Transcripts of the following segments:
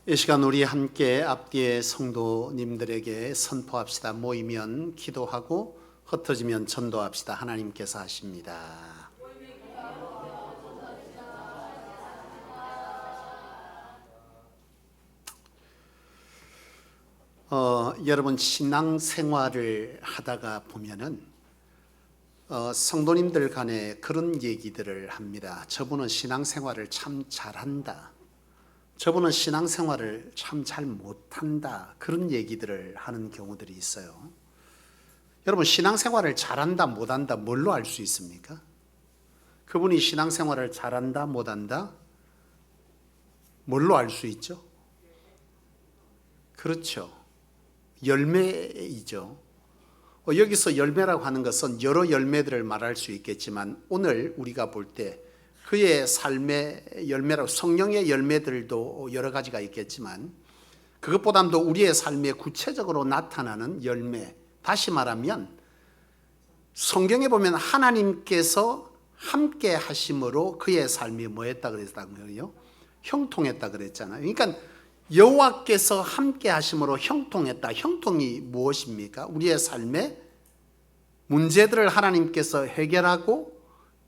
이 시간 우리 함께 앞뒤의 성도님들에게 선포합시다. 모이면 기도하고 흩어지면 전도합시다. 하나님께서 하십니다. 여러분 신앙생활을 하다가 보면은 성도님들 간에 그런 얘기들을 합니다. 저분은 신앙생활을 참 잘한다. 저분은 신앙생활을 참 잘 못한다. 그런 얘기들을 하는 경우들이 있어요. 여러분 신앙생활을 잘한다 못한다 뭘로 알 수 있습니까? 그분이 신앙생활을 잘한다 못한다 뭘로 알 수 있죠? 그렇죠. 열매이죠. 여기서 열매라고 하는 것은 여러 열매들을 말할 수 있겠지만 오늘 우리가 볼 때 그의 삶의 열매라고 성령의 열매들도 여러 가지가 있겠지만 그것보다도 우리의 삶에 구체적으로 나타나는 열매, 다시 말하면 성경에 보면 하나님께서 함께 하심으로 그의 삶이 뭐했다 그랬다고요? 형통했다 그랬잖아요. 그러니까 여호와께서 함께 하심으로 형통했다. 형통이 무엇입니까? 우리의 삶의 문제들을 하나님께서 해결하고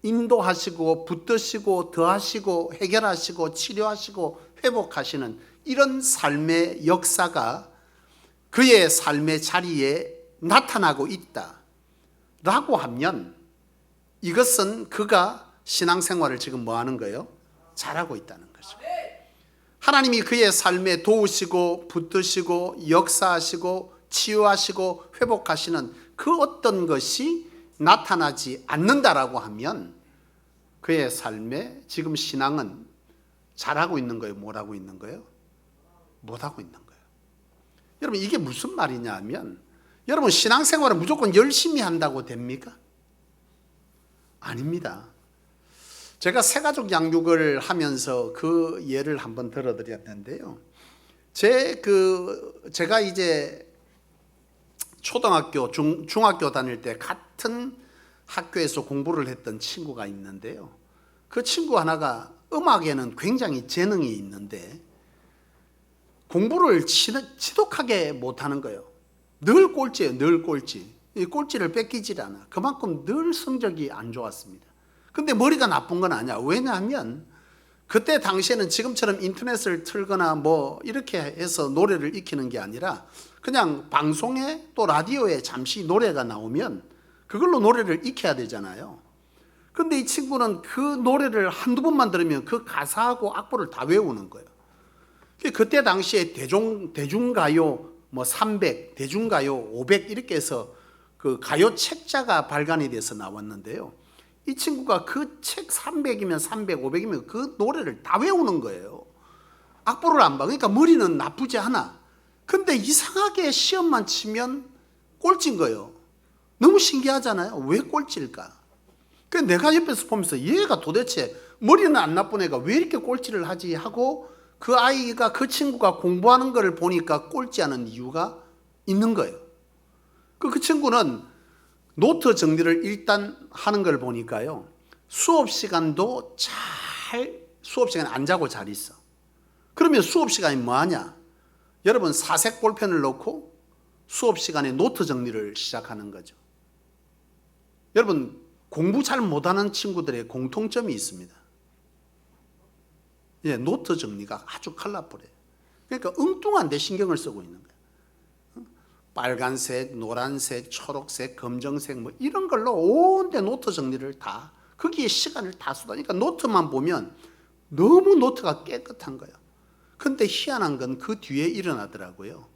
인도하시고 붙드시고 더하시고 해결하시고 치료하시고 회복하시는 이런 삶의 역사가 그의 삶의 자리에 나타나고 있다 라고 하면 이것은 그가 신앙생활을 지금 뭐 하는 거예요? 잘하고 있다는 거죠. 하나님이 그의 삶에 도우시고 붙드시고 역사하시고 치유하시고 회복하시는 그 어떤 것이 나타나지 않는다라고 하면 그의 삶에 지금 신앙은 잘하고 있는 거예요? 못하고 있는 거예요? 못하고 있는 거예요. 여러분 이게 무슨 말이냐 하면 여러분 신앙생활을 무조건 열심히 한다고 됩니까? 아닙니다. 제가 새가족 양육을 하면서 그 예를 한번 들어드렸는데요. 제가 이제 초등학교, 중학교 다닐 때 같은 학교에서 공부를 했던 친구가 있는데요. 그 친구 하나가 음악에는 굉장히 재능이 있는데 공부를 지독하게 못하는 거예요. 늘 꼴찌예요. 늘 꼴찌. 이 꼴찌를 뺏기질 않아. 그만큼 늘 성적이 안 좋았습니다. 근데 머리가 나쁜 건 아니야. 왜냐하면 그때 당시에는 지금처럼 인터넷을 틀거나 뭐 이렇게 해서 노래를 익히는 게 아니라 그냥 방송에 또 라디오에 잠시 노래가 나오면 그걸로 노래를 익혀야 되잖아요. 근데 이 친구는 그 노래를 한두 번만 들으면 그 가사하고 악보를 다 외우는 거예요. 그때 당시에 대중가요 뭐 300, 대중가요 500 이렇게 해서 그 가요 책자가 발간이 돼서 나왔는데요. 이 친구가 그 책 300이면 300, 500이면 그 노래를 다 외우는 거예요. 악보를 안 봐. 그러니까 머리는 나쁘지 않아. 근데 이상하게 시험만 치면 꼴찌인 거예요. 너무 신기하잖아요. 왜 꼴찌일까? 그래서 내가 옆에서 보면서 얘가 도대체 머리는 안 나쁜 애가 왜 이렇게 꼴찌를 하지 하고 그 친구가 공부하는 걸 보니까 꼴찌하는 이유가 있는 거예요. 그 친구는 노트 정리를 일단 하는 걸 보니까요. 수업 시간에 안 자고 잘 있어. 그러면 수업 시간이 뭐 하냐? 여러분 사색 볼펜을 놓고 수업 시간에 노트 정리를 시작하는 거죠. 여러분 공부 잘 못하는 친구들의 공통점이 있습니다. 노트 정리가 아주 컬러풀해요. 그러니까 엉뚱한 데 신경을 쓰고 있는 거예요. 빨간색, 노란색, 초록색, 검정색 뭐 이런 걸로 온데 노트 정리를 다 거기에 시간을 다 쏟아니까 노트만 보면 너무 노트가 깨끗한 거예요. 근데 희한한 건 그 뒤에 일어나더라고요.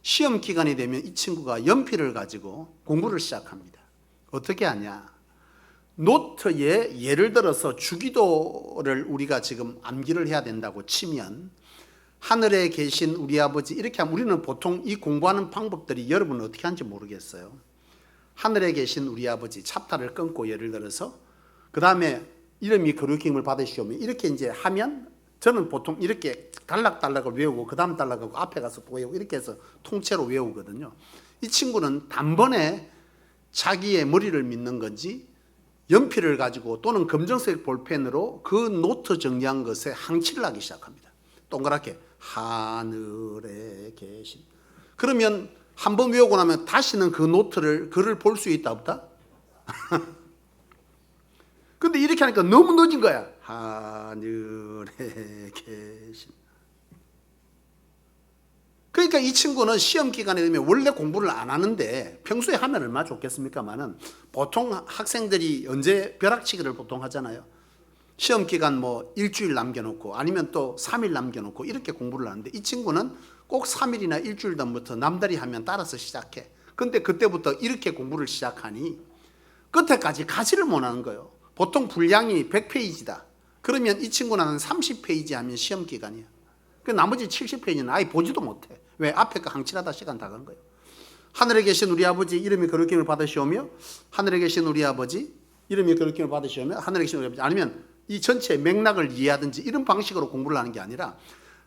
시험 기간이 되면 이 친구가 연필을 가지고 공부를 시작합니다. 어떻게 하냐? 노트에 예를 들어서 주기도를 우리가 지금 암기를 해야 된다고 치면 하늘에 계신 우리 아버지 이렇게 하면 우리는 보통 이 공부하는 방법들이 여러분은 어떻게 하는지 모르겠어요. 하늘에 계신 우리 아버지 찹타를 끊고 예를 들어서 그 다음에 이름이 거룩히 힘을 받으시오면 이렇게 이제 하면 저는 보통 이렇게 단락단락을 외우고 그 다음 단락하고 앞에 가서 외우고 이렇게 해서 통째로 외우거든요. 이 친구는 단번에 자기의 머리를 믿는 건지 연필을 가지고 또는 검정색 볼펜으로 그 노트 정리한 것에 항치를 하기 시작합니다. 동그랗게 하늘에 계신. 그러면 한번 외우고 나면 다시는 그 노트를 글을 볼 수 있다 없다? 근데 이렇게 하니까 너무 늦은 거야. 하늘에 계신. 그러니까 이 친구는 시험 기간에 되면 원래 공부를 안 하는데 평소에 하면 얼마나 좋겠습니까만은 보통 학생들이 언제 벼락치기를 보통 하잖아요. 시험 기간 뭐 일주일 남겨놓고 아니면 또 3일 남겨놓고 이렇게 공부를 하는데 이 친구는 꼭 3일이나 일주일 전부터 남들이 하면 따라서 시작해. 근데 그때부터 이렇게 공부를 시작하니 끝에까지 가지를 못하는 거예요. 보통 분량이 100페이지다. 그러면 이 친구는 한 30페이지 하면 시험 기간이야. 그 나머지 70페이지는 아예 보지도 못해. 왜? 앞에 거 항칠하다 시간 다 가는 거예요. 하늘에 계신 우리 아버지 이름이 거룩힘을 받으시오며 하늘에 계신 우리 아버지 이름이 거룩힘을 받으시오며 하늘에 계신 우리 아버지 아니면 이 전체 맥락을 이해하든지 이런 방식으로 공부를 하는 게 아니라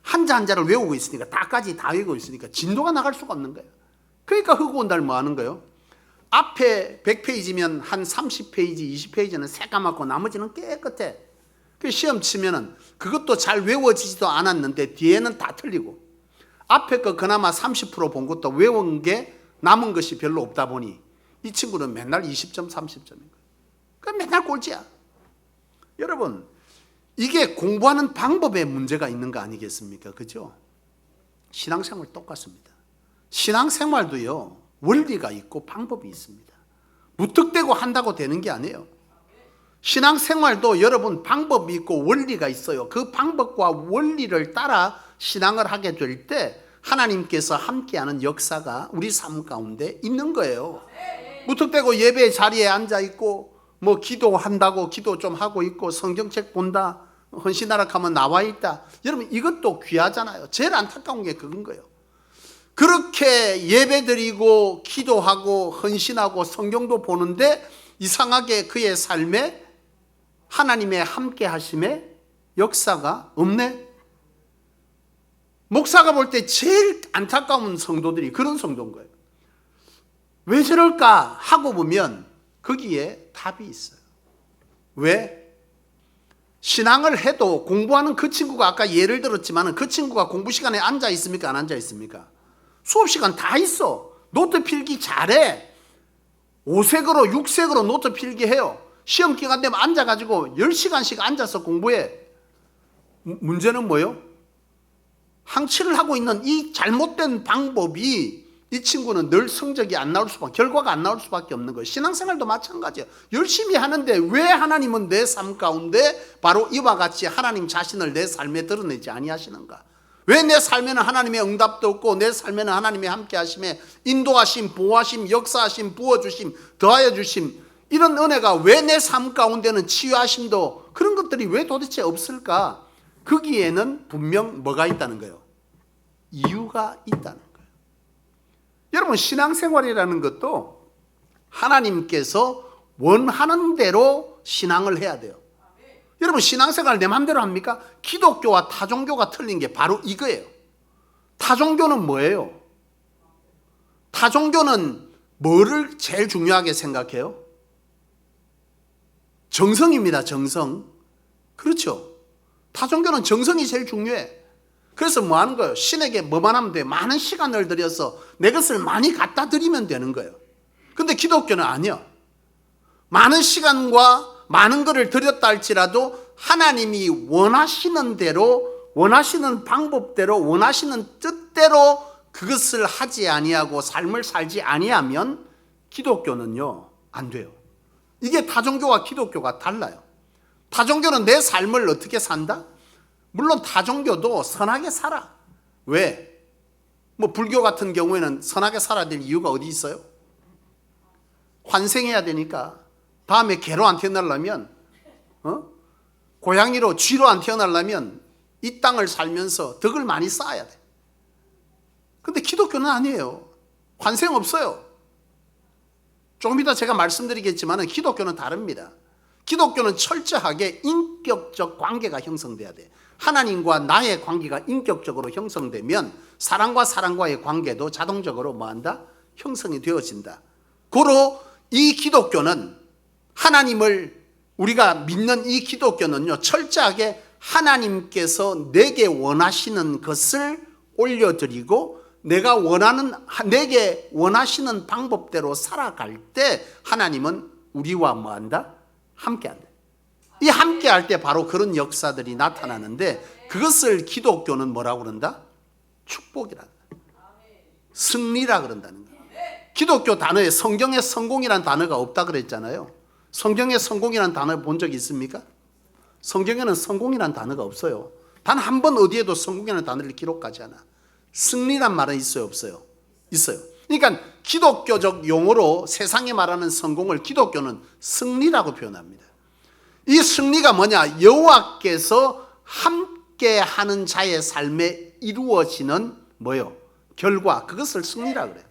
한자 한자를 외우고 있으니까 다까지 다 외우고 있으니까 진도가 나갈 수가 없는 거예요. 그러니까 흑우온달 뭐 하는 거예요? 앞에 100페이지면 한 30페이지, 20페이지는 새까맣고 나머지는 깨끗해. 그 시험 치면은 그것도 잘 외워지지도 않았는데 뒤에는 다 틀리고 앞에 거 그나마 30% 본 것도 외운 게 남은 것이 별로 없다 보니 이 친구는 맨날 20점, 30점인 거예요. 그 맨날 꼴찌야. 여러분, 이게 공부하는 방법에 문제가 있는 거 아니겠습니까? 그죠? 신앙생활 똑같습니다. 신앙생활도요, 원리가 있고 방법이 있습니다. 무턱대고 한다고 되는 게 아니에요. 신앙생활도 여러분 방법이 있고 원리가 있어요. 그 방법과 원리를 따라 신앙을 하게 될 때 하나님께서 함께하는 역사가 우리 삶 가운데 있는 거예요. 무턱대고 예배 자리에 앉아 있고 뭐 기도한다고 기도 좀 하고 있고 성경책 본다 헌신하라 하면 나와 있다. 여러분 이것도 귀하잖아요. 제일 안타까운 게 그건 거예요. 그렇게 예배드리고 기도하고 헌신하고 성경도 보는데 이상하게 그의 삶에 하나님의 함께 하심의 역사가 없네. 목사가 볼 때 제일 안타까운 성도들이 그런 성도인 거예요. 왜 저럴까 하고 보면 거기에 답이 있어요. 왜? 신앙을 해도 공부하는 그 친구가 아까 예를 들었지만 그 친구가 공부 시간에 앉아 있습니까? 안 앉아 있습니까? 수업 시간 다 있어. 노트 필기 잘해. 5색으로 6색으로 노트 필기 해요. 시험 기간 되면 앉아가지고 10시간씩 앉아서 공부해. 문제는 뭐예요? 항치를 하고 있는 이 잘못된 방법이 이 친구는 늘 성적이 안 나올 수밖에, 결과가 안 나올 수밖에 없는 거예요. 신앙생활도 마찬가지예요. 열심히 하는데 왜 하나님은 내 삶 가운데 바로 이와 같이 하나님 자신을 내 삶에 드러내지 아니하시는가? 왜 내 삶에는 하나님의 응답도 없고 내 삶에는 하나님의 함께 하심에 인도하심, 보호하심, 역사하심, 부어주심, 더하여 주심 이런 은혜가 왜 내 삶 가운데는 치유하심도 그런 것들이 왜 도대체 없을까? 거기에는 분명 뭐가 있다는 거예요? 이유가 있다는 거예요. 여러분 신앙생활이라는 것도 하나님께서 원하는 대로 신앙을 해야 돼요. 여러분 신앙생활 내 맘대로 합니까? 기독교와 타종교가 틀린 게 바로 이거예요. 타종교는 뭐예요? 타종교는 뭐를 제일 중요하게 생각해요? 정성입니다. 정성. 그렇죠. 타종교는 정성이 제일 중요해. 그래서 뭐 하는 거예요? 신에게 뭐만 하면 돼? 많은 시간을 들여서 내 것을 많이 갖다 드리면 되는 거예요. 근데 기독교는 아니야. 많은 시간과 많은 것을 드렸다 할지라도 하나님이 원하시는 대로, 원하시는 방법대로, 원하시는 뜻대로 그것을 하지 아니하고 삶을 살지 아니하면 기독교는요 안 돼요. 이게 타종교와 기독교가 달라요. 타종교는 내 삶을 어떻게 산다? 물론 타종교도 선하게 살아. 왜? 뭐 불교 같은 경우에는 선하게 살아야 될 이유가 어디 있어요? 환생해야 되니까. 다음에 개로 안 태어나려면 고양이로 쥐로 안 태어나려면 이 땅을 살면서 덕을 많이 쌓아야 돼. 근데 기독교는 아니에요. 환생 없어요. 조금 이따 제가 말씀드리겠지만 기독교는 다릅니다. 기독교는 철저하게 인격적 관계가 형성돼야 돼. 하나님과 나의 관계가 인격적으로 형성되면 사람과 사람과의 관계도 자동적으로 뭐한다? 형성이 되어진다. 고로 이 기독교는 하나님을 우리가 믿는 이 기독교는요 철저하게 하나님께서 내게 원하시는 것을 올려드리고 내게 원하시는 방법대로 살아갈 때 하나님은 우리와 뭐한다? 함께한다. 이 함께할 때 바로 그런 역사들이 나타나는데 그것을 기독교는 뭐라고 그런다? 축복이란다. 승리라 그런다는 거예요. 기독교 단어에 성경에 성공이라는 단어가 없다 그랬잖아요. 성경에 성공이라는 단어 본 적 있습니까? 성경에는 성공이라는 단어가 없어요. 단 한 번 어디에도 성공이라는 단어를 기록하지 않아. 승리란 말은 있어요, 없어요? 있어요. 그러니까 기독교적 용어로 세상에 말하는 성공을 기독교는 승리라고 표현합니다. 이 승리가 뭐냐? 여호와께서 함께하는 자의 삶에 이루어지는 뭐요? 결과, 그것을 승리라고 그래요.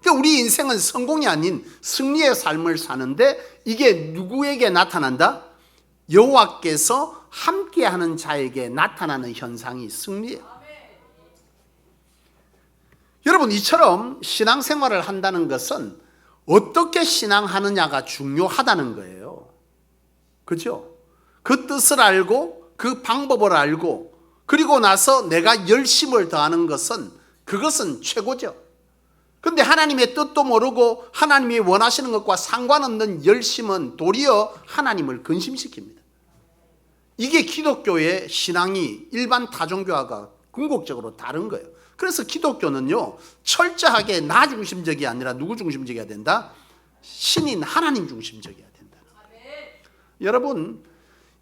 그러니까 우리 인생은 성공이 아닌 승리의 삶을 사는데 이게 누구에게 나타난다? 여호와께서 함께하는 자에게 나타나는 현상이 승리예요. 여러분, 이처럼 신앙생활을 한다는 것은 어떻게 신앙하느냐가 중요하다는 거예요. 그죠? 그 뜻을 알고 그 방법을 알고 그리고 나서 내가 열심을 더하는 것은 그것은 최고죠. 그런데 하나님의 뜻도 모르고 하나님이 원하시는 것과 상관없는 열심은 도리어 하나님을 근심시킵니다. 이게 기독교의 신앙이 일반 다종교와가 궁극적으로 다른 거예요. 그래서 기독교는요, 철저하게 나 중심적이 아니라 누구 중심적이어야 된다? 신인 하나님 중심적이어야 된다. 여러분,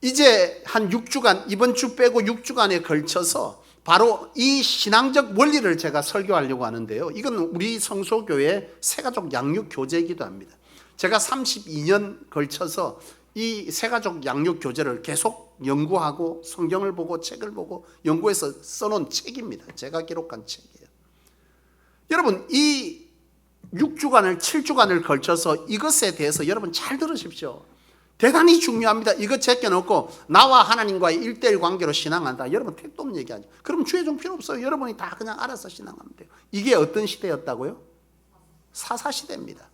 이제 한 6주간, 이번 주 빼고 6주간에 걸쳐서 바로 이 신앙적 원리를 제가 설교하려고 하는데요. 이건 우리 성소교회 새가족 양육 교재이기도 합니다. 제가 32년 걸쳐서 이 새가족 양육 교재를 계속 연구하고 성경을 보고 책을 보고 연구해서 써놓은 책입니다. 제가 기록한 책이에요. 여러분, 이 6주간을 7주간을 걸쳐서 이것에 대해서 여러분 잘 들으십시오. 대단히 중요합니다. 이거 제껴놓고 나와 하나님과의 1:1 관계로 신앙한다. 여러분 택도 없는 얘기하죠. 그럼 주의종 필요 없어요. 여러분이 다 그냥 알아서 신앙하면 돼요. 이게 어떤 시대였다고요? 사사시대입니다.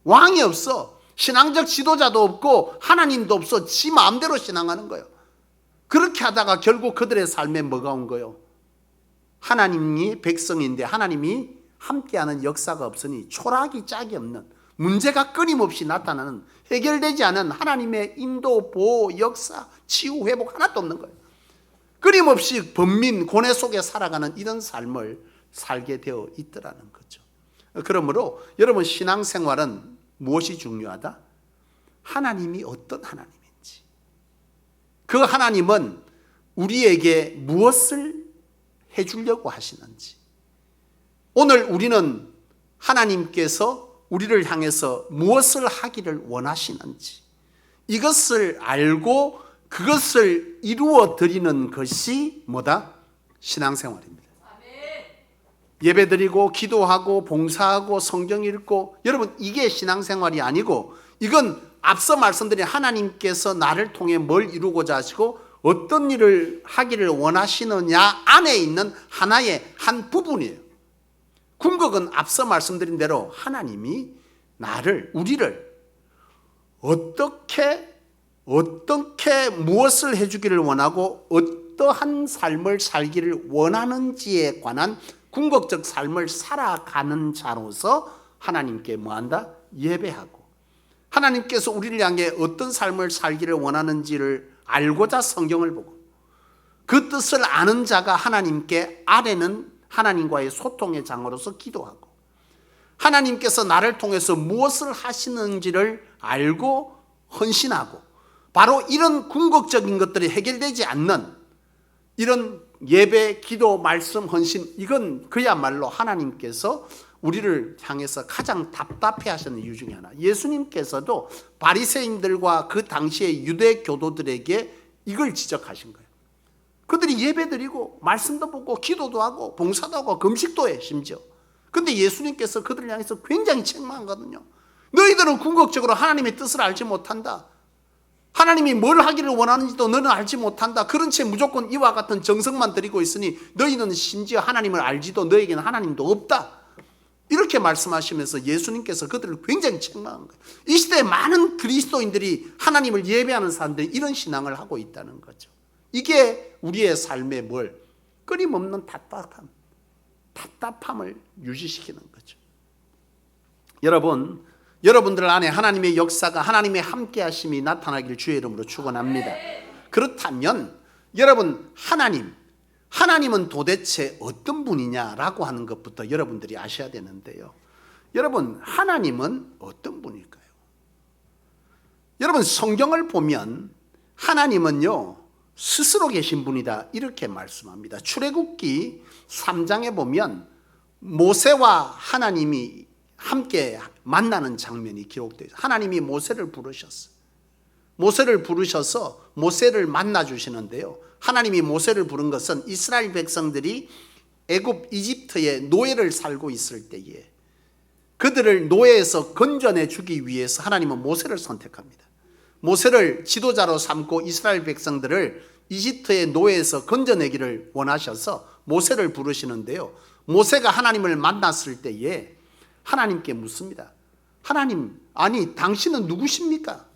왕이 없어. 신앙적 지도자도 없고 하나님도 없어. 지 마음대로 신앙하는 거예요. 그렇게 하다가 결국 그들의 삶에 뭐가 온 거예요? 하나님이 백성인데 하나님이 함께하는 역사가 없으니 초라하기 짝이 없는, 문제가 끊임없이 나타나는, 해결되지 않은 하나님의 인도, 보호, 역사, 치유, 회복 하나도 없는 거예요. 끊임없이 번민, 고뇌 속에 살아가는 이런 삶을 살게 되어 있더라는 거죠. 그러므로 여러분, 신앙생활은 무엇이 중요하다? 하나님이 어떤 하나님인지, 그 하나님은 우리에게 무엇을 해주려고 하시는지, 오늘 우리는 하나님께서 우리를 향해서 무엇을 하기를 원하시는지 이것을 알고 그것을 이루어 드리는 것이 뭐다? 신앙생활입니다. 예배드리고 기도하고 봉사하고 성경 읽고, 여러분 이게 신앙생활이 아니고 이건 앞서 말씀드린 하나님께서 나를 통해 뭘 이루고자 하시고 어떤 일을 하기를 원하시느냐 안에 있는 하나의 한 부분이에요. 궁극은 앞서 말씀드린 대로 하나님이 우리를 어떻게 무엇을 해주기를 원하고 어떠한 삶을 살기를 원하는지에 관한 궁극적 삶을 살아가는 자로서 하나님께 뭐한다? 예배하고, 하나님께서 우리를 향해 어떤 삶을 살기를 원하는지를 알고자 성경을 보고, 그 뜻을 아는 자가 하나님께 아뢰는 하나님과의 소통의 장으로서 기도하고, 하나님께서 나를 통해서 무엇을 하시는지를 알고 헌신하고, 바로 이런 궁극적인 것들이 해결되지 않는 이런 예배, 기도, 말씀, 헌신, 이건 그야말로 하나님께서 우리를 향해서 가장 답답해 하시는 이유 중에 하나. 예수님께서도 바리새인들과 그 당시의 유대 교도들에게 이걸 지적하신 거예요. 그들이 예배드리고 말씀도 보고 기도도 하고 봉사도 하고 금식도 해 심지어. 근데 예수님께서 그들을 향해서 굉장히 책망하거든요. 너희들은 궁극적으로 하나님의 뜻을 알지 못한다. 하나님이 뭘 하기를 원하는지도 너는 알지 못한다. 그런 채 무조건 이와 같은 정성만 드리고 있으니 너희는 심지어 하나님을 알지도 너에게는 하나님도 없다. 이렇게 말씀하시면서 예수님께서 그들을 굉장히 책망한 거예요. 이 시대에 많은 그리스도인들이 하나님을 예배하는 사람들이 이런 신앙을 하고 있다는 거죠. 이게 우리의 삶에 뭘 끊임없는 답답함을 유지시키는 거죠. 여러분들 안에 하나님의 역사가, 하나님의 함께하심이 나타나길 주의 이름으로 축원합니다. 그렇다면 여러분, 하나님은 도대체 어떤 분이냐라고 하는 것부터 여러분들이 아셔야 되는데요. 여러분, 하나님은 어떤 분일까요? 여러분, 성경을 보면 하나님은요, 스스로 계신 분이다 이렇게 말씀합니다. 출애굽기 3장에 보면 모세와 하나님이 함께 만나는 장면이 기록되어 있어요. 하나님이 모세를 부르셔서 모세를 만나 주시는데요. 하나님이 모세를 부른 것은 이스라엘 백성들이 애굽 이집트의 노예를 살고 있을 때에 그들을 노예에서 건져내 주기 위해서 하나님은 모세를 선택합니다. 모세를 지도자로 삼고 이스라엘 백성들을 이집트의 노예에서 건져내기를 원하셔서 모세를 부르시는데요. 모세가 하나님을 만났을 때에 하나님께 묻습니다. 하나님, 아니 당신은 누구십니까?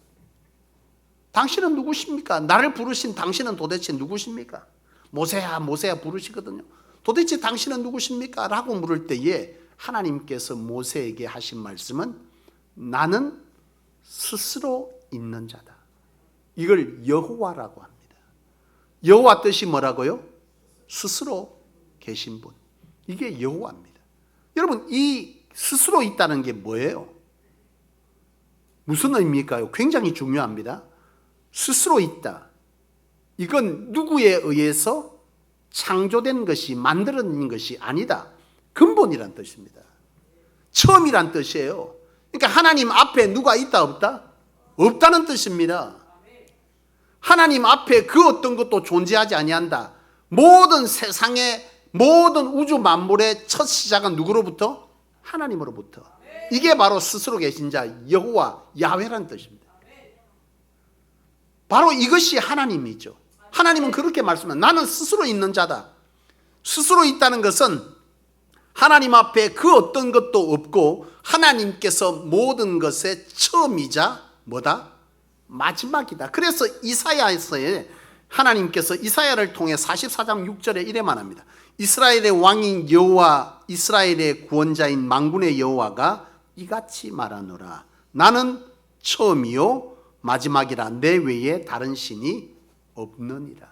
당신은 누구십니까? 나를 부르신 당신은 도대체 누구십니까? 모세야 부르시거든요. 도대체 당신은 누구십니까? 라고 물을 때에 하나님께서 모세에게 하신 말씀은 나는 스스로 있는 자다. 이걸 여호와라고 합니다. 여호와 뜻이 뭐라고요? 스스로 계신 분. 이게 여호와입니다. 여러분, 이 스스로 있다는 게 뭐예요? 무슨 의미일까요? 굉장히 중요합니다. 스스로 있다. 이건 누구에 의해서 창조된 것이, 만들어진 것이 아니다. 근본이란 뜻입니다. 처음이란 뜻이에요. 그러니까 하나님 앞에 누가 있다 없다? 없다는 뜻입니다. 하나님 앞에 그 어떤 것도 존재하지 아니한다. 모든 세상의 모든 우주 만물의 첫 시작은 누구로부터? 하나님으로부터. 이게 바로 스스로 계신 자 여호와 야훼라는 뜻입니다. 바로 이것이 하나님이죠. 하나님은 그렇게 말씀합니다. 나는 스스로 있는 자다. 스스로 있다는 것은 하나님 앞에 그 어떤 것도 없고 하나님께서 모든 것의 처음이자 뭐다? 마지막이다. 그래서 이사야에서의 하나님께서 이사야를 통해 44장 6절에 이래 말합니다. 이스라엘의 왕인 여호와, 이스라엘의 구원자인 만군의 여호와가 이같이 말하노라. 나는 처음이요 마지막이라. 내 외에 다른 신이 없느니라.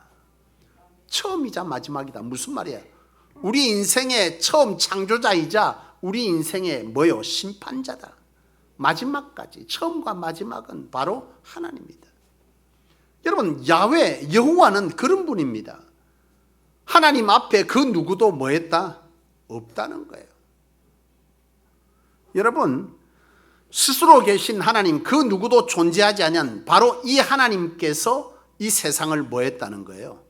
처음이자 마지막이다. 무슨 말이야? 우리 인생의 처음 창조자이자 우리 인생의 뭐요? 심판자다. 마지막까지, 처음과 마지막은 바로 하나님입니다. 여러분, 야훼, 여호와는 그런 분입니다. 하나님 앞에 그 누구도 뭐 했다? 없다는 거예요. 여러분, 스스로 계신 하나님, 그 누구도 존재하지 않은 바로 이 하나님께서 이 세상을 뭐 했다는 거예요?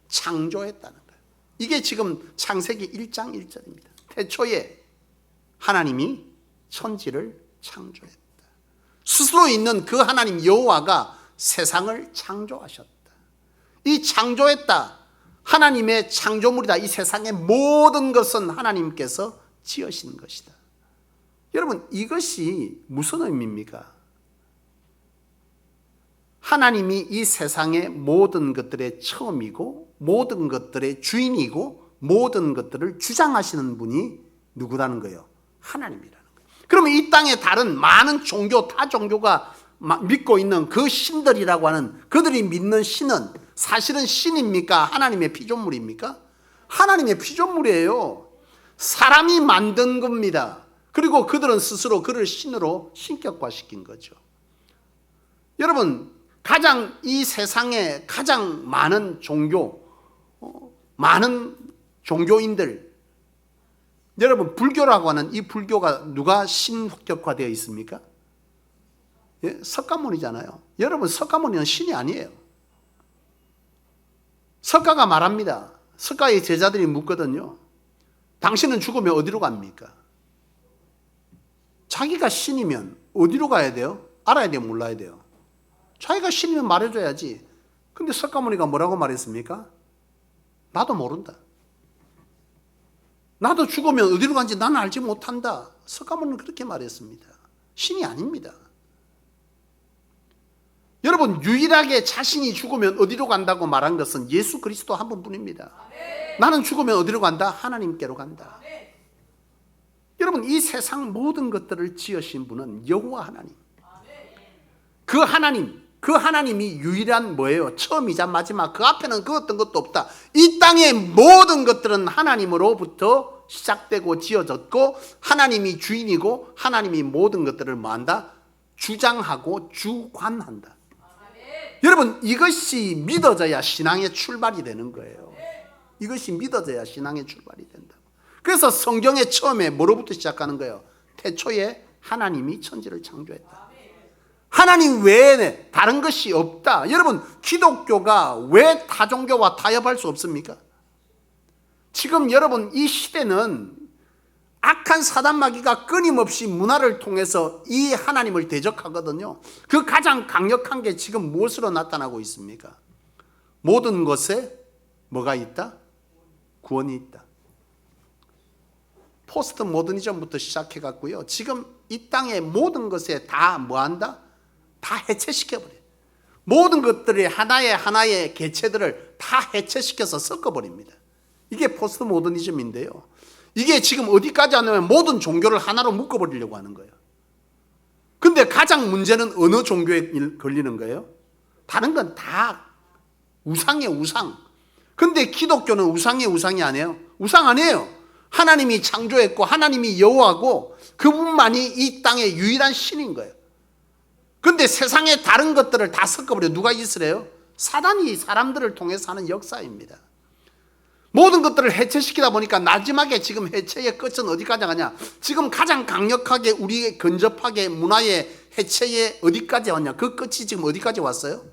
창조했다는 거예요. 이게 지금 창세기 1장 1절입니다. 태초에 하나님이 천지를 창조했다. 스스로 있는 그 하나님 여호와가 세상을 창조하셨다. 이 창조했다. 하나님의 창조물이다. 이 세상의 모든 것은 하나님께서 지으신 것이다. 여러분, 이것이 무슨 의미입니까? 하나님이 이 세상의 모든 것들의 처음이고 모든 것들의 주인이고 모든 것들을 주장하시는 분이 누구라는 거예요? 하나님이라는 거예요. 그러면 이 땅에 다른 많은 종교, 타 종교가 믿고 있는 그 신들이라고 하는 그들이 믿는 신은 사실은 신입니까? 하나님의 피조물입니까? 하나님의 피조물이에요. 사람이 만든 겁니다. 그리고 그들은 스스로 그를 신으로 신격화시킨 거죠. 여러분, 가장 이 세상에 가장 많은 종교, 많은 종교인들, 여러분 불교라고 하는 이 불교가 누가 신격화되어 있습니까? 예? 석가모니잖아요. 여러분, 석가모니는 신이 아니에요. 석가가 말합니다. 석가의 제자들이 묻거든요. 당신은 죽으면 어디로 갑니까? 자기가 신이면 어디로 가야 돼요? 알아야 돼요? 몰라야 돼요? 자기가 신이면 말해줘야지. 근데 석가모니가 뭐라고 말했습니까? 나도 모른다. 나도 죽으면 어디로 간지 나는 알지 못한다. 석가모니는 그렇게 말했습니다. 신이 아닙니다. 여러분, 유일하게 자신이 죽으면 어디로 간다고 말한 것은 예수 그리스도 한 분뿐입니다. 나는 죽으면 어디로 간다? 하나님께로 간다. 여러분, 이 세상 모든 것들을 지으신 분은 여호와 하나님. 그 하나님이 유일한 뭐예요? 처음이자 마지막. 그 앞에는 그 어떤 것도 없다. 이 땅의 모든 것들은 하나님으로부터 시작되고 지어졌고, 하나님이 주인이고, 하나님이 모든 것들을 뭐한다? 주장하고 주관한다. 여러분, 이것이 믿어져야 신앙의 출발이 되는 거예요. 이것이 믿어져야 신앙의 출발이 된다. 그래서 성경의 처음에 뭐로부터 시작하는 거예요? 태초에 하나님이 천지를 창조했다. 하나님 외에 다른 것이 없다. 여러분, 기독교가 왜 타종교와 타협할 수 없습니까? 지금 여러분, 이 시대는 악한 사단 마귀가 끊임없이 문화를 통해서 이 하나님을 대적하거든요. 그 가장 강력한 게 지금 무엇으로 나타나고 있습니까? 모든 것에 뭐가 있다? 구원이 있다. 포스트 모더니즘부터 시작해 갖고요, 지금 이 땅의 모든 것에 다 뭐한다? 다 해체시켜버려요. 모든 것들이 하나의 개체들을 다 해체시켜서 섞어버립니다. 이게 포스트 모더니즘인데요, 이게 지금 어디까지 하냐면 모든 종교를 하나로 묶어버리려고 하는 거예요. 근데 가장 문제는 어느 종교에 걸리는 거예요? 다른 건 다 우상이에요, 우상. 근데 기독교는 우상이 아니에요. 우상 아니에요. 하나님이 창조했고 하나님이 여호와고 그분만이 이 땅의 유일한 신인 거예요. 근데 세상의 다른 것들을 다 섞어버려. 누가 있으래요? 사단이 사람들을 통해서 하는 역사입니다. 모든 것들을 해체시키다 보니까 마지막에 지금 해체의 끝은 어디까지 가냐? 지금 가장 강력하게 우리의 근접하게 문화의 해체의 어디까지 왔냐? 그 끝이 지금 어디까지 왔어요?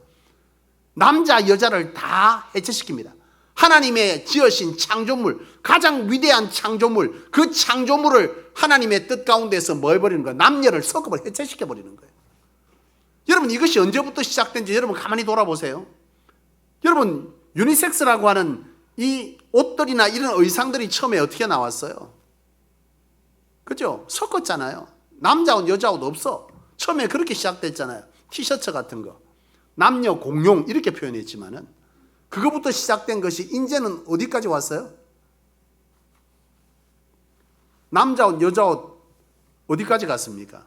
남자 여자를 다 해체시킵니다. 하나님의 지으신 창조물, 가장 위대한 창조물, 그 창조물을 하나님의 뜻 가운데서 뭐 해버리는 거예요? 남녀를 섞어버려 해체시켜버리는 거예요. 여러분, 이것이 언제부터 시작된지 여러분 가만히 돌아보세요. 여러분, 유니섹스라고 하는 이 옷들이나 이런 의상들이 처음에 어떻게 나왔어요? 그죠? 섞었잖아요. 남자 옷, 여자 옷 없어. 처음에 그렇게 시작됐잖아요. 티셔츠 같은 거. 남녀 공용 이렇게 표현했지만은 그거부터 시작된 것이 이제는 어디까지 왔어요? 남자 옷, 여자 옷 어디까지 갔습니까?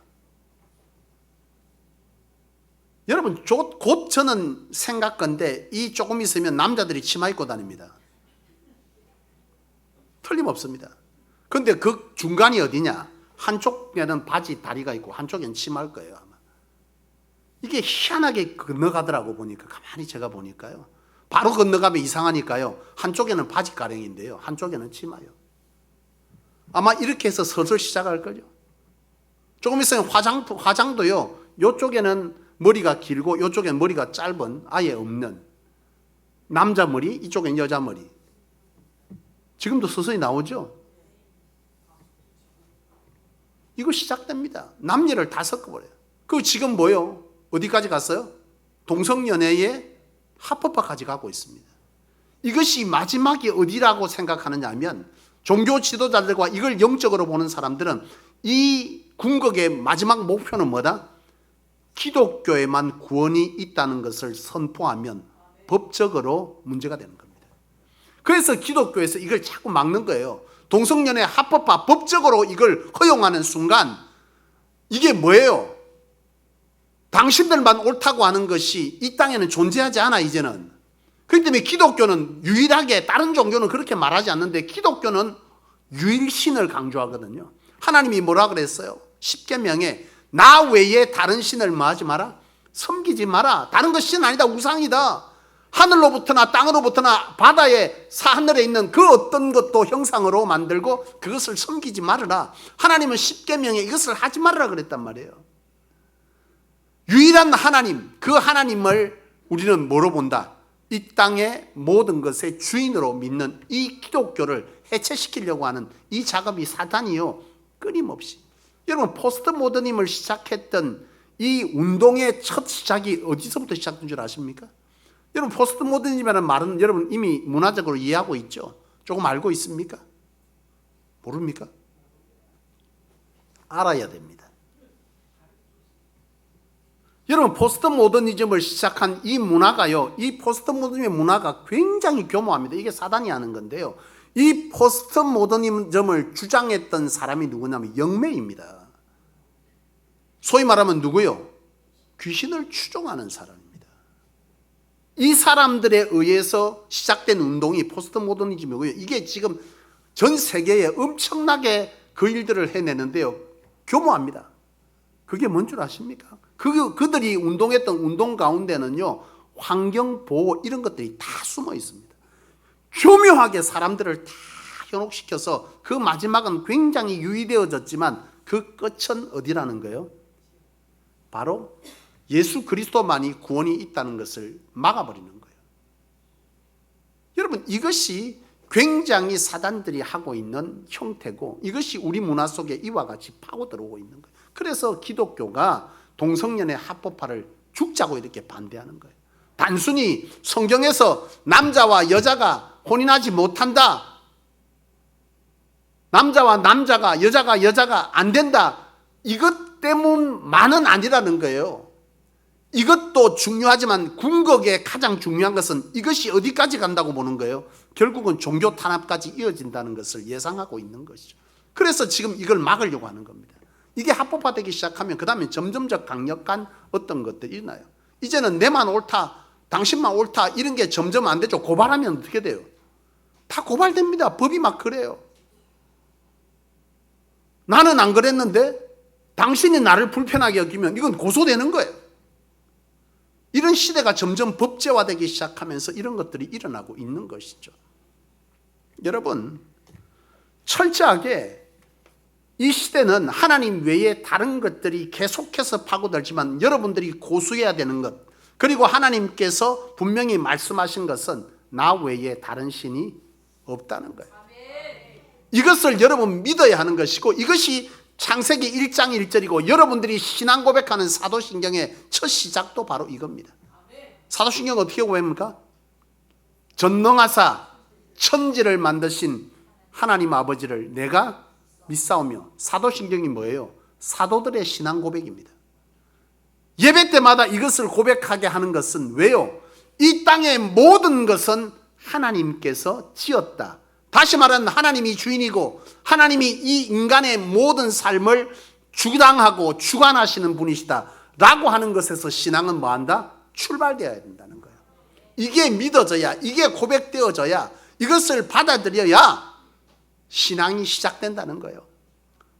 여러분, 곧 저는 생각건데 이 조금 있으면 남자들이 치마 입고 다닙니다. 틀림없습니다. 근데 그 중간이 어디냐? 한쪽에는 바지 다리가 있고 한쪽에는 치마일 거예요, 아마. 이게 희한하게 건너가더라고 보니까. 가만히 제가 보니까요. 바로 건너가면 이상하니까요. 한쪽에는 바지 가랭인데요, 한쪽에는 치마요. 아마 이렇게 해서 슬슬 시작할 거죠. 조금 있으면 화장도요. 이쪽에는 머리가 길고 이쪽에는 머리가 짧은, 아예 없는 남자 머리, 이쪽엔 여자 머리. 지금도 서서히 나오죠. 이거 시작됩니다. 남녀를 다 섞어버려요. 그 지금 뭐요? 어디까지 갔어요? 동성연애의 합법화까지 가고 있습니다. 이것이 마지막이 어디라고 생각하느냐 하면, 종교 지도자들과 이걸 영적으로 보는 사람들은 이 궁극의 마지막 목표는 뭐다? 기독교에만 구원이 있다는 것을 선포하면 법적으로 문제가 되는 겁니다. 그래서 기독교에서 이걸 자꾸 막는 거예요. 동성연애 합법화, 법적으로 이걸 허용하는 순간 이게 뭐예요? 당신들만 옳다고 하는 것이 이 땅에는 존재하지 않아, 이제는. 그렇기 때문에 기독교는 유일하게, 다른 종교는 그렇게 말하지 않는데 기독교는 유일신을 강조하거든요. 하나님이 뭐라 그랬어요? 십계명에 나 외에 다른 신을 뭐 하지 마라? 섬기지 마라. 다른 것 신 아니다, 우상이다. 하늘로부터나 땅으로부터나 바다에 하늘에 있는 그 어떤 것도 형상으로 만들고 그것을 섬기지 말아라. 하나님은 십계명에 이것을 하지 말아라 그랬단 말이에요. 유일한 하나님, 그 하나님을 우리는 뭐로 본다? 이 땅의 모든 것의 주인으로 믿는 이 기독교를 해체시키려고 하는 이 작업이 사단이요, 끊임없이. 여러분, 포스트 모더니즘을 시작했던 이 운동의 첫 시작이 어디서부터 시작된 줄 아십니까? 여러분, 포스트 모더니즘이라는 말은 여러분 이미 문화적으로 이해하고 있죠? 조금 알고 있습니까? 모릅니까? 알아야 됩니다. 여러분, 포스트 모더니즘을 시작한 이 문화가요, 이 포스트 모더니즘의 문화가 굉장히 교모합니다. 이게 사단이 하는 건데요, 이 포스트 모더니즘을 주장했던 사람이 누구냐면 영매입니다. 소위 말하면 누구요? 귀신을 추종하는 사람입니다. 이 사람들에 의해서 시작된 운동이 포스트 모더니즘이고요. 이게 지금 전 세계에 엄청나게 그 일들을 해내는데요, 교모합니다. 그게 뭔 줄 아십니까? 그들이 운동했던 운동 가운데는요, 환경보호 이런 것들이 다 숨어 있습니다. 교묘하게 사람들을 다 현혹시켜서 그 마지막은 굉장히 유의되어졌지만 그 끝은 어디라는 거예요? 바로 예수 그리스도만이 구원이 있다는 것을 막아버리는 거예요. 여러분, 이것이 굉장히 사단들이 하고 있는 형태고, 이것이 우리 문화 속에 이와 같이 파고들어오고 있는 거예요. 그래서 기독교가 동성연애 합법화를 죽자고 이렇게 반대하는 거예요. 단순히 성경에서 남자와 여자가 혼인하지 못한다, 남자와 남자가, 여자가 안 된다, 이것 때문만은 아니라는 거예요. 이것도 중요하지만 궁극에 가장 중요한 것은 이것이 어디까지 간다고 보는 거예요? 결국은 종교 탄압까지 이어진다는 것을 예상하고 있는 것이죠. 그래서 지금 이걸 막으려고 하는 겁니다. 이게 합법화되기 시작하면 그 다음에 점점적 강력한 어떤 것들이 일어나요. 이제는 내만 옳다, 당신만 옳다, 이런 게 점점 안 되죠. 고발하면 어떻게 돼요? 다 고발됩니다. 법이 막 그래요. 나는 안 그랬는데 당신이 나를 불편하게 여기면 이건 고소되는 거예요. 이런 시대가 점점 법제화되기 시작하면서 이런 것들이 일어나고 있는 것이죠. 여러분, 철저하게 이 시대는 하나님 외에 다른 것들이 계속해서 파고들지만 여러분들이 고수해야 되는 것, 그리고 하나님께서 분명히 말씀하신 것은 나 외에 다른 신이 없다는 거예요. 이것을 여러분 믿어야 하는 것이고, 이것이 창세기 1장 1절이고 여러분들이 신앙 고백하는 사도신경의 첫 시작도 바로 이겁니다. 사도신경 어떻게 고백합니까? 전능하사 천지를 만드신 하나님 아버지를 내가 믿사오며. 사도신경이 뭐예요? 사도들의 신앙 고백입니다. 예배 때마다 이것을 고백하게 하는 것은 왜요? 이 땅의 모든 것은 하나님께서 지었다. 다시 말하면 하나님이 주인이고 하나님이 이 인간의 모든 삶을 주장하고 주관하시는 분이시다 라고 하는 것에서 신앙은 뭐한다? 출발되어야 된다는 거예요. 이게 믿어져야, 이게 고백되어져야, 이것을 받아들여야 신앙이 시작된다는 거예요.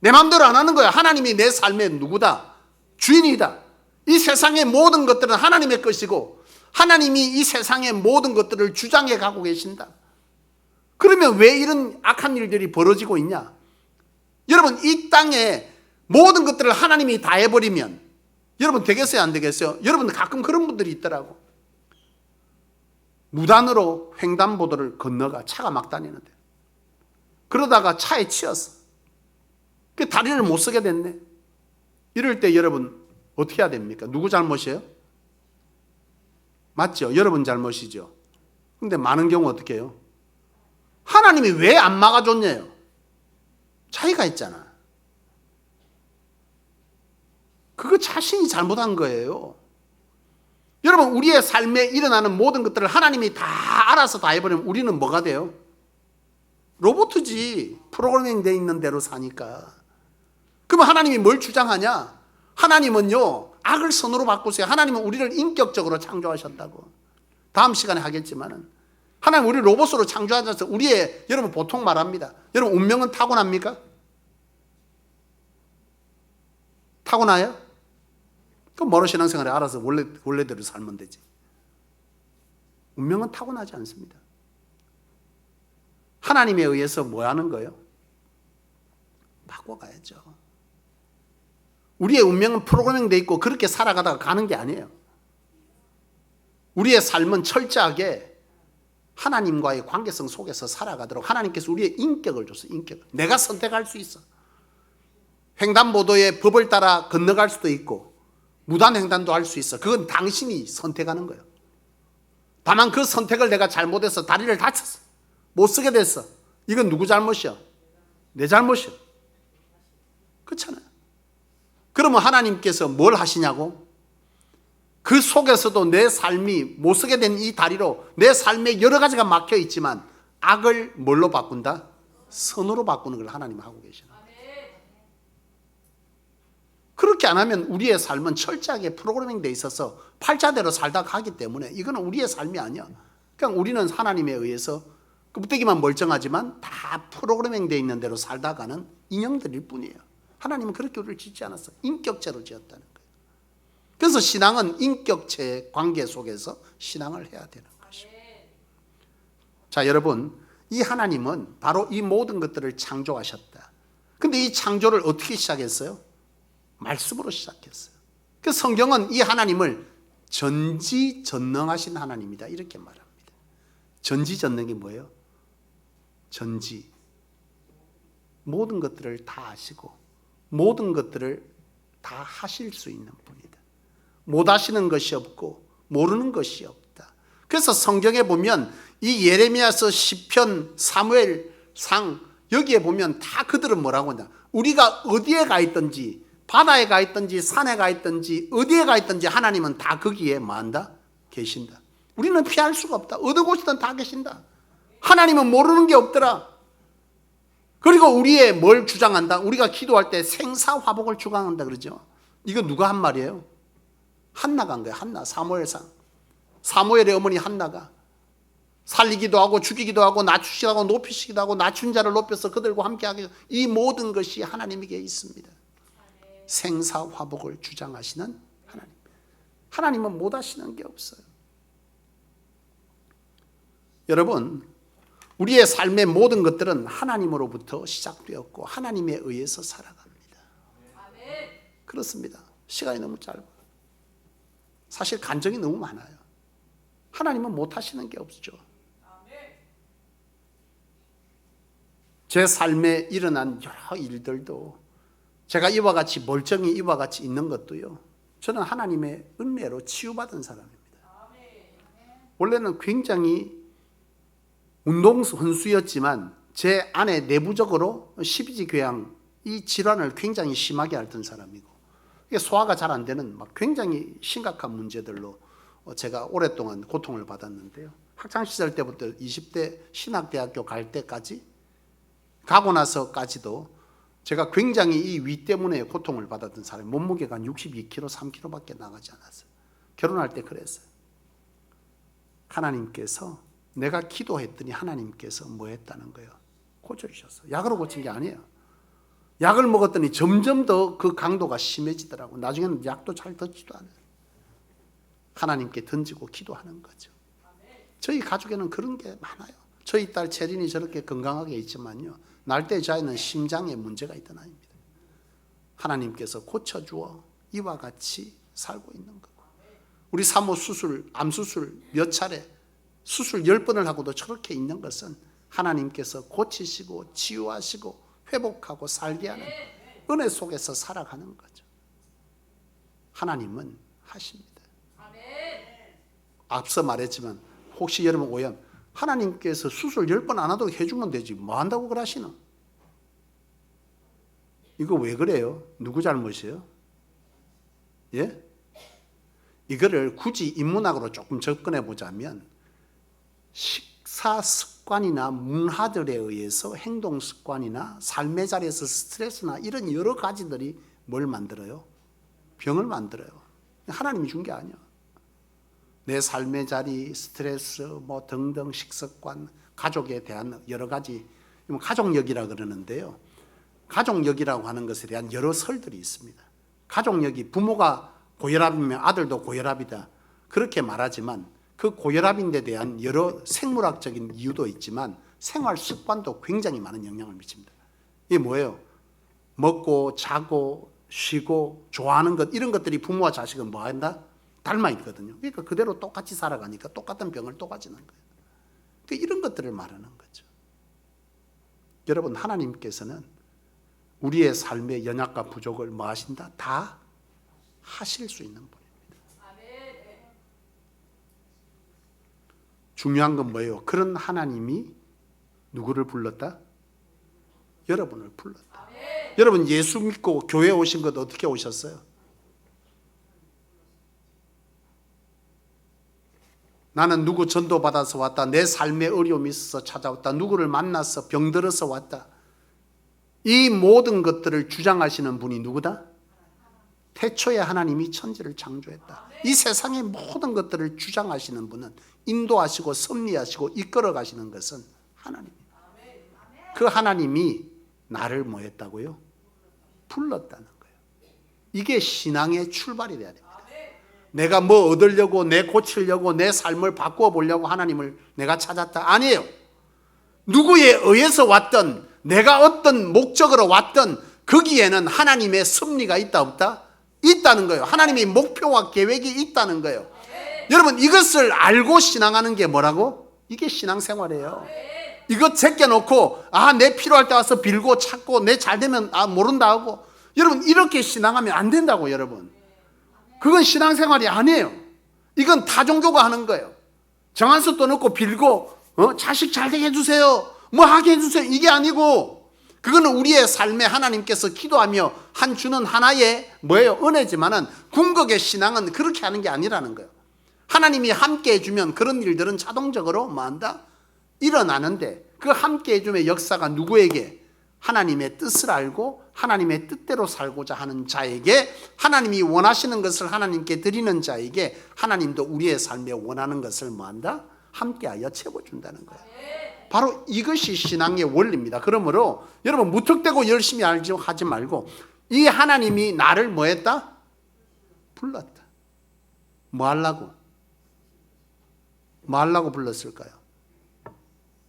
내 마음대로 안 하는 거예요. 하나님이 내 삶의 누구다? 주인이다. 이 세상의 모든 것들은 하나님의 것이고 하나님이 이 세상의 모든 것들을 주장해 가고 계신다. 그러면 왜 이런 악한 일들이 벌어지고 있냐? 여러분, 이 땅에 모든 것들을 하나님이 다 해버리면 여러분 되겠어요? 안 되겠어요? 여러분 가끔 그런 분들이 있더라고. 무단으로 횡단보도를 건너가 차가 막 다니는데 그러다가 차에 치였어. 그 다리를 못 쓰게 됐네. 이럴 때 여러분 어떻게 해야 됩니까? 누구 잘못이에요? 맞죠? 여러분 잘못이죠. 근데 많은 경우 어떻게 해요? 하나님이 왜 안 막아줬냐요? 자기가 했잖아. 그거 자신이 잘못한 거예요. 여러분, 우리의 삶에 일어나는 모든 것들을 하나님이 다 알아서 다 해버리면 우리는 뭐가 돼요? 로봇이지. 프로그래밍 돼 있는 대로 사니까. 그러면 하나님이 뭘 주장하냐? 하나님은요, 악을 선으로 바꾸세요. 하나님은 우리를 인격적으로 창조하셨다고. 다음 시간에 하겠지만은 하나님 우리 로봇으로 창조하셔서 우리의, 여러분 보통 말합니다. 여러분 운명은 타고납니까? 타고나요? 그럼 뭐로 신앙생활에 알아서 원래대로 살면 되지. 운명은 타고나지 않습니다. 하나님에 의해서 뭐 하는 거예요? 바꿔가야죠. 우리의 운명은 프로그래밍 돼 있고 그렇게 살아가다가 가는 게 아니에요. 우리의 삶은 철저하게 하나님과의 관계성 속에서 살아가도록 하나님께서 우리의 인격을 줬어요. 인격을. 내가 선택할 수 있어. 횡단보도의 법을 따라 건너갈 수도 있고 무단횡단도 할 수 있어. 그건 당신이 선택하는 거예요. 다만 그 선택을 내가 잘못해서 다리를 다쳤어. 못 쓰게 됐어. 이건 누구 잘못이야? 내 잘못이야. 그렇잖아요. 그러면 하나님께서 뭘 하시냐고? 그 속에서도 내 삶이 못 쓰게 된 이 다리로 내 삶에 여러 가지가 막혀 있지만 악을 뭘로 바꾼다? 선으로 바꾸는 걸 하나님 하고 계시는 거예요. 그렇게 안 하면 우리의 삶은 철저하게 프로그래밍 돼 있어서 팔자대로 살다 가기 때문에 이거는 우리의 삶이 아니야. 그냥 우리는 하나님에 의해서 껍데기만 멀쩡하지만 다 프로그래밍 돼 있는 대로 살다 가는 인형들일 뿐이에요. 하나님은 그렇게 우리를 짓지 않았어. 인격체로 지었다는 거예요. 그래서 신앙은 인격체 관계 속에서 신앙을 해야 되는 것이에요. 자, 여러분, 이 하나님은 바로 이 모든 것들을 창조하셨다. 근데 이 창조를 어떻게 시작했어요? 말씀으로 시작했어요. 그 성경은 이 하나님을 전지전능하신 하나님이다 이렇게 말합니다. 전지전능이 뭐예요? 전지, 모든 것들을 다 아시고 모든 것들을 다 하실 수 있는 분이다. 못 하시는 것이 없고 모르는 것이 없다. 그래서 성경에 보면 이 예레미야서, 시편, 사무엘상 여기에 보면 다 그들은 뭐라고 하냐, 우리가 어디에 가 있든지 바다에 가 있든지 산에 가 있든지 어디에 가 있든지 하나님은 다 거기에 뭐한다? 계신다. 우리는 피할 수가 없다. 어느 곳이든 다 계신다. 하나님은 모르는 게 없더라. 그리고 우리의 뭘 주장한다? 우리가 기도할 때 생사화복을 주장한다 그러죠. 이거 누가 한 말이에요? 한나가 한 거예요. 한나, 사무엘상. 사무엘의 어머니 한나가 살리기도 하고 죽이기도 하고 낮추시기도 하고 높이시기도 하고 낮춘 자를 높여서 그들과 함께하게, 이 모든 것이 하나님에게 있습니다. 생사화복을 주장하시는 하나님. 하나님은 못 하시는 게 없어요. 여러분, 우리의 삶의 모든 것들은 하나님으로부터 시작되었고 하나님에 의해서 살아갑니다. 그렇습니다. 시간이 너무 짧아요. 사실 간증이 너무 많아요. 하나님은 못 하시는 게 없죠. 제 삶에 일어난 여러 일들도, 제가 이와 같이 멀쩡히 이와 같이 있는 것도요, 저는 하나님의 은혜로 치유받은 사람입니다. 원래는 굉장히 운동선수였지만 제 안에 내부적으로 십이지 교양 이 질환을 굉장히 심하게 앓던 사람이고, 이게 소화가 잘 안 되는 막 굉장히 심각한 문제들로 제가 오랫동안 고통을 받았는데요. 학창시절 때부터 20대 신학대학교 갈 때까지, 가고 나서까지도 제가 굉장히 이 위 때문에 고통을 받았던 사람이, 몸무게가 한 62kg, 3kg밖에 나가지 않았어요. 결혼할 때 그랬어요. 하나님께서, 내가 기도했더니 하나님께서 뭐 했다는 거예요? 고쳐주셨어요. 약으로 고친 게 아니에요. 약을 먹었더니 점점 더 그 강도가 심해지더라고요. 나중에는 약도 잘 듣지도 않아요. 하나님께 던지고 기도하는 거죠. 저희 가족에는 그런 게 많아요. 저희 딸 채린이 저렇게 건강하게 있지만요, 날때자에는 심장에 문제가 있던 아이입니다. 하나님께서 고쳐주어 이와 같이 살고 있는 거고, 우리 사모 수술, 암수술 몇 차례, 수술 10번을 하고도 저렇게 있는 것은 하나님께서 고치시고 치유하시고 회복하고 살게 하는 은혜 속에서 살아가는 거죠. 하나님은 하십니다. 앞서 말했지만 혹시 여러분 오해하면, 하나님께서 수술 10번 안 하도록 해주면 되지 뭐 한다고 그러시나? 이거 왜 그래요? 누구 잘못이에요? 예? 이거를 굳이 인문학으로 조금 접근해 보자면, 식사 습관이나 문화들에 의해서 행동 습관이나 삶의 자리에서 스트레스나 이런 여러 가지들이 뭘 만들어요? 병을 만들어요. 하나님이 준 게 아니야. 내 삶의 자리, 스트레스 뭐 등등 식습관, 가족에 대한 여러 가지, 가족력이라 그러는데요, 가족력이라고 하는 것에 대한 여러 설들이 있습니다. 가족력이, 부모가 고혈압이면 아들도 고혈압이다 그렇게 말하지만, 그 고혈압인데 대한 여러 생물학적인 이유도 있지만 생활 습관도 굉장히 많은 영향을 미칩니다. 이게 뭐예요? 먹고 자고 쉬고 좋아하는 것, 이런 것들이 부모와 자식은 뭐 한다? 닮아 있거든요. 그러니까 그대로 똑같이 살아가니까 똑같은 병을 또 가지는 거예요. 그러니까 이런 것들을 말하는 거죠. 여러분, 하나님께서는 우리의 삶의 연약과 부족을 뭐 하신다? 다 하실 수 있는 분입니다. 중요한 건 뭐예요? 그런 하나님이 누구를 불렀다? 여러분을 불렀다. 여러분, 예수 믿고 교회 오신 것 어떻게 오셨어요? 나는 누구 전도받아서 왔다. 내 삶에 어려움이 있어서 찾아왔다. 누구를 만나서 병들어서 왔다. 이 모든 것들을 주장하시는 분이 누구다? 태초에 하나님이 천지를 창조했다. 이 세상의 모든 것들을 주장하시는 분은, 인도하시고 섭리하시고 이끌어 가시는 것은 하나님입니다. 그 하나님이 나를 뭐 했다고요? 불렀다는 거예요. 이게 신앙의 출발이 돼야 됩니다. 내가 뭐 얻으려고, 내 고치려고, 내 삶을 바꾸어 보려고 하나님을 내가 찾았다. 아니에요. 누구에 의해서 왔던, 내가 어떤 목적으로 왔던 거기에는 하나님의 섭리가 있다 없다? 있다는 거예요. 하나님의 목표와 계획이 있다는 거예요. 여러분, 이것을 알고 신앙하는 게 뭐라고? 이게 신앙생활이에요. 이것 제껴놓고 내 필요할 때 와서 빌고 찾고 내 잘되면 모른다 하고, 여러분 이렇게 신앙하면 안 된다고. 여러분, 그건 신앙생활이 아니에요. 이건 타종교가 하는 거예요. 정한수 떠놓고 빌고 자식 잘되게 해주세요, 뭐 하게 해주세요, 이게 아니고, 그거는 우리의 삶에 하나님께서 기도하며 주는 하나의 뭐예요? 은혜지만은 궁극의 신앙은 그렇게 하는 게 아니라는 거예요. 하나님이 함께 해주면 그런 일들은 자동적으로 뭐한다? 일어나는데, 그 함께 해줌의 역사가 누구에게? 하나님의 뜻을 알고 하나님의 뜻대로 살고자 하는 자에게, 하나님이 원하시는 것을 하나님께 드리는 자에게 하나님도 우리의 삶에 원하는 것을 뭐한다? 함께하여 채워준다는 거예요. 바로 이것이 신앙의 원리입니다. 그러므로 여러분, 무턱대고 열심히 하지 말고, 이 하나님이 나를 뭐 했다? 불렀다. 뭐 하려고? 뭐 하려고 불렀을까요?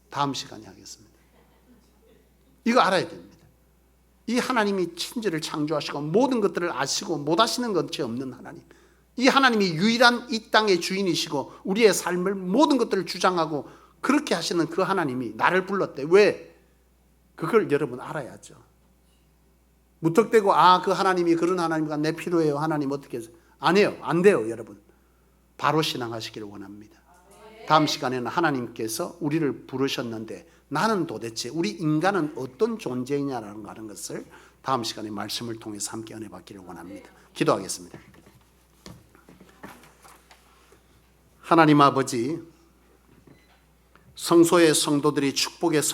다음 시간에 하겠습니다. 이거 알아야 됩니다. 이 하나님이 천지를 창조하시고 모든 것들을 아시고 못하시는 것이 없는 하나님, 이 하나님이 유일한 이 땅의 주인이시고 우리의 삶을 모든 것들을 주장하고 그렇게 하시는 그 하나님이 나를 불렀대. 왜? 그걸 여러분 알아야죠. 무턱대고 그 하나님이 그런 하나님과 내 필요해요, 하나님 어떻게 해서, 안 해요. 안 돼요. 여러분, 바로 신앙하시기를 원합니다. 다음 시간에는 하나님께서 우리를 부르셨는데 나는 도대체, 우리 인간은 어떤 존재이냐라는 것을 다음 시간에 말씀을 통해서 함께 은혜 받기를 원합니다. 기도하겠습니다. 하나님 아버지, 성소의 성도들이 축복의 성